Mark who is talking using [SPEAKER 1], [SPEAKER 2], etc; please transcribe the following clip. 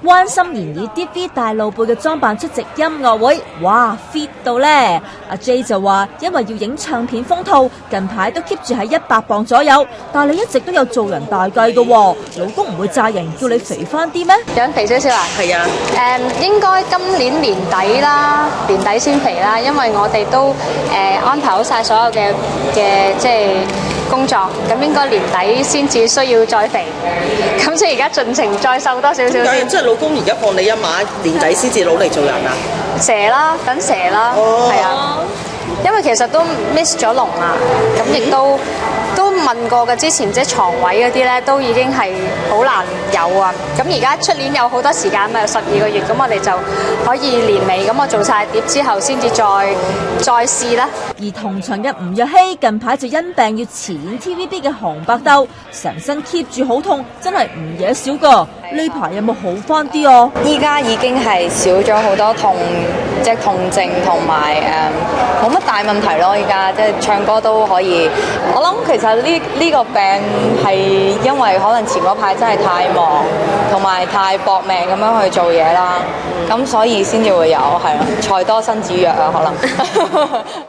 [SPEAKER 1] 關心妍以 DV 大露背嘅裝扮出席音樂會，哇 fit 到咧！阿 J 就話因為要影唱片封套，近排都 keep 住喺100磅左右，但係你一直都有做人大計嘅喎，老公唔會詐型叫你肥翻啲咩？
[SPEAKER 2] 想肥少少啊？
[SPEAKER 3] 係啊。
[SPEAKER 2] 應該今年年底啦，年底先肥啦，因為我哋都安排好晒所有嘅即係工作，咁應該年底先至需要再肥，咁所以而家盡情再瘦多少少先。
[SPEAKER 3] 即係老公而家放你一馬，年底先至努力做人啊？
[SPEAKER 2] 蛇啦，等蛇啦，係啊，因為其實都 miss 咗龍啊，咁亦都問過嘅，之前即係床位嗰啲咧，都已經係好難有啊。咁而家出年有好多時間，咪12個月，咁我哋就可以年尾咁我做晒碟之後，先至再試啦。
[SPEAKER 1] 而同場嘅吳若希近排就因病要辭演 TVB 嘅紅白鬥，成身 keep 住好痛，真係唔惹少㗎。呢排有冇好翻啲啊？
[SPEAKER 4] 依家已經係少咗好多痛，即係痛症同埋冇乜大問題咯。依家即係唱歌都可以。我諗其實呢個病係因為可能前嗰排真係太忙，同埋太搏命咁樣去做嘢啦，咁所以先至會有係啦，財多身子弱啊可能。